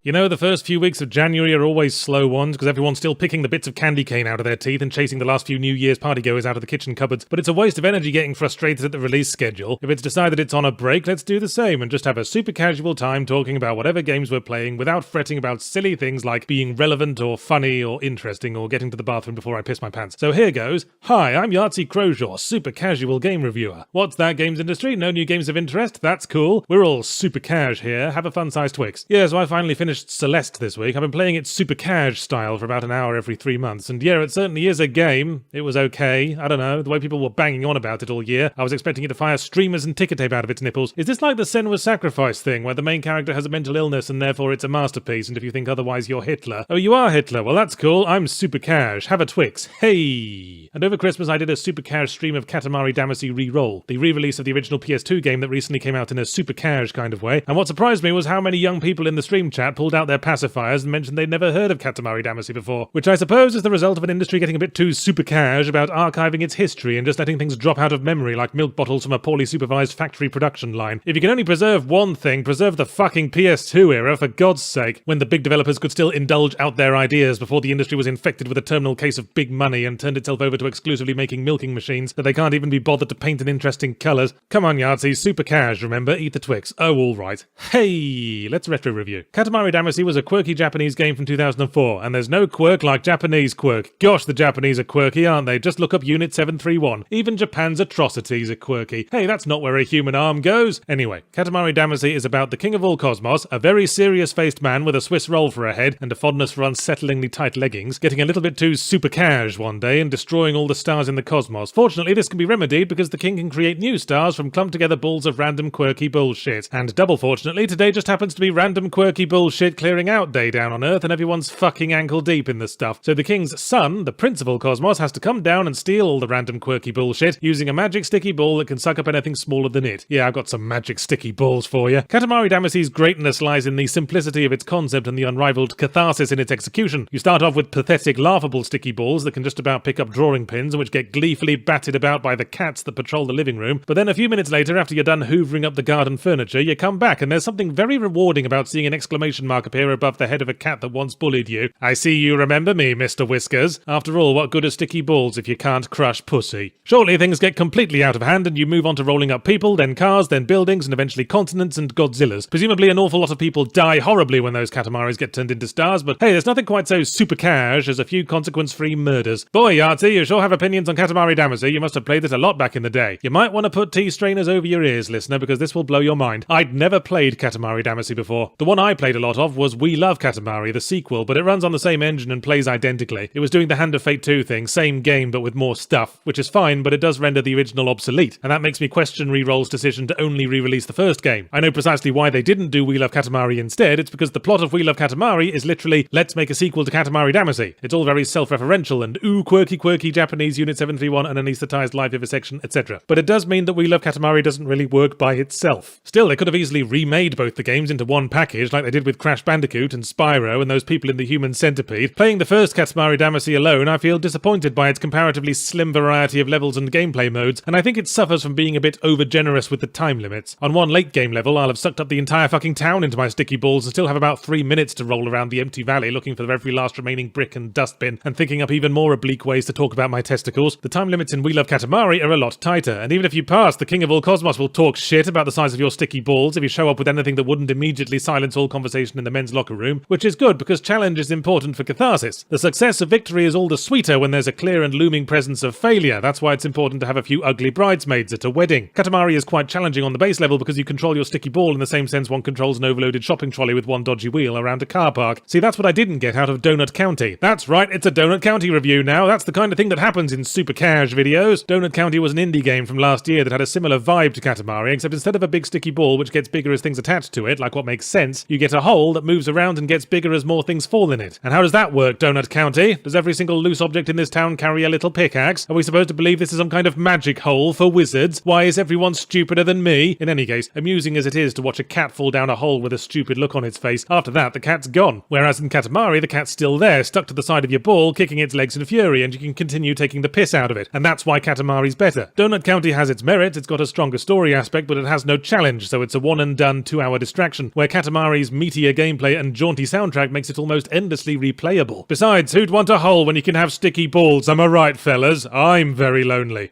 You know, the first few weeks of January are always slow ones because everyone's still picking the bits of candy cane out of their teeth and chasing the last few New Year's partygoers out of the kitchen cupboards, but it's a waste of energy getting frustrated at the release schedule. If it's decided it's on a break, let's do the same and just have a super casual time talking about whatever games we're playing without fretting about silly things like being relevant or funny or interesting or getting to the bathroom before I piss my pants. So here goes. Hi, I'm Yahtzee Crowshaw, super casual game reviewer. What's that, games industry? No new games of interest? That's cool. We're all super cash here. Have a fun-sized Twix. Yeah, so I finally finished Celeste this week. I've been playing it super cash style for about an hour every 3 months, and yeah, it certainly is a game. It was okay. I don't know, the way people were banging on about it all year, I was expecting it to fire streamers and ticker tape out of its nipples. Is this like the Senua Sacrifice thing, where the main character has a mental illness and therefore it's a masterpiece, and if you think otherwise you're Hitler? Oh, you are Hitler? Well, that's cool. I'm super cash. Have a Twix. Hey! And over Christmas I did a super cash stream of Katamari Damacy Re-Roll, the re-release of the original PS2 game that recently came out in a super cash kind of way, and what surprised me was how many young people in the stream chat pulled out their pacifiers and mentioned they'd never heard of Katamari Damacy before, which I suppose is the result of an industry getting a bit too super cash about archiving its history and just letting things drop out of memory like milk bottles from a poorly supervised factory production line. If you can only preserve one thing, preserve the fucking PS2 era, for God's sake, when the big developers could still indulge out their ideas before the industry was infected with a terminal case of big money and turned itself over to exclusively making milking machines that they can't even be bothered to paint in interesting colours. Come on, Yahtzee, super cash, remember? Eat the Twix. Oh, alright. Hey, let's retro review. Katamari Damacy was a quirky Japanese game from 2004, and there's no quirk like Japanese quirk. Gosh, the Japanese are quirky, aren't they? Just look up Unit 731. Even Japan's atrocities are quirky. Hey, that's not where a human arm goes. Anyway, Katamari Damacy is about the king of all cosmos, a very serious-faced man with a Swiss roll for a head and a fondness for unsettlingly tight leggings, getting a little bit too super cash one day and destroying all the stars in the cosmos. Fortunately, this can be remedied because the king can create new stars from clumped-together balls of random quirky bullshit. And double fortunately, today just happens to be random quirky bullshit clearing out day down on Earth and everyone's fucking ankle deep in the stuff. So the king's son, the prince of all cosmos, has to come down and steal all the random quirky bullshit using a magic sticky ball that can suck up anything smaller than it. Yeah, I've got some magic sticky balls for you. Katamari Damacy's greatness lies in the simplicity of its concept and the unrivaled catharsis in its execution. You start off with pathetic, laughable sticky balls that can just about pick up drawing pins and which get gleefully batted about by the cats that patrol the living room, but then a few minutes later, after you're done hoovering up the garden furniture, you come back and there's something very rewarding about seeing an exclamation mark appear above the head of a cat that once bullied you. I see you remember me, Mr. Whiskers. After all, what good are sticky balls if you can't crush pussy? Shortly, things get completely out of hand and you move on to rolling up people, then cars, then buildings, and eventually continents and Godzillas. Presumably an awful lot of people die horribly when those Katamaris get turned into stars, but hey, there's nothing quite so super cash as a few consequence-free murders. Boy, Yahtzee, you sure have opinions on Katamari Damacy. You must have played this a lot back in the day. You might want to put tea strainers over your ears, listener, because this will blow your mind. I'd never played Katamari Damacy before. The one I played a lot of was We Love Katamari, the sequel, but it runs on the same engine and plays identically. It was doing the Hand of Fate 2 thing, same game but with more stuff, which is fine, but it does render the original obsolete, and that makes me question Re-Roll's decision to only re-release the first game. I know precisely why they didn't do We Love Katamari instead. It's because the plot of We Love Katamari is literally, let's make a sequel to Katamari Damacy. It's all very self-referential and ooh, quirky Japanese Unit 731 and anaesthetized live vivisection, etc. But it does mean that We Love Katamari doesn't really work by itself. Still, they could have easily remade both the games into one package like they did with Crash Bandicoot and Spyro and those people in the Human Centipede. Playing the first Katamari Damacy alone, I feel disappointed by its comparatively slim variety of levels and gameplay modes, and I think it suffers from being a bit over-generous with the time limits. On one late game level, I'll have sucked up the entire fucking town into my sticky balls and still have about 3 minutes to roll around the empty valley looking for every last remaining brick and dustbin and thinking up even more oblique ways to talk about my testicles. The time limits in We Love Katamari are a lot tighter, and even if you pass, the king of all cosmos will talk shit about the size of your sticky balls if you show up with anything that wouldn't immediately silence all conversation in the men's locker room, which is good because challenge is important for catharsis. The success of victory is all the sweeter when there's a clear and looming presence of failure. That's why it's important to have a few ugly bridesmaids at a wedding. Katamari is quite challenging on the base level because you control your sticky ball in the same sense one controls an overloaded shopping trolley with one dodgy wheel around a car park. See, that's what I didn't get out of Donut County. That's right, it's a Donut County review now. That's the kind of thing that happens in super cash videos. Donut County was an indie game from last year that had a similar vibe to Katamari, except instead of a big sticky ball which gets bigger as things attached to it, like what makes sense, you get a hole that moves around and gets bigger as more things fall in it. And how does that work, Donut County? Does every single loose object in this town carry a little pickaxe? Are we supposed to believe this is some kind of magic hole for wizards? Why is everyone stupider than me? In any case, amusing as it is to watch a cat fall down a hole with a stupid look on its face, after that the cat's gone. Whereas in Katamari, the cat's still there, stuck to the side of your ball, kicking its legs in fury, and you can continue taking the piss out of it. And that's why Katamari's better. Donut County has its merits, it's got a stronger story aspect, but it has no challenge, so it's a one-and-done 2-hour distraction, where Katamari's meatier linear gameplay and jaunty soundtrack makes it almost endlessly replayable. Besides, who'd want a hole when you can have sticky balls? Am I right, fellas? I'm very lonely.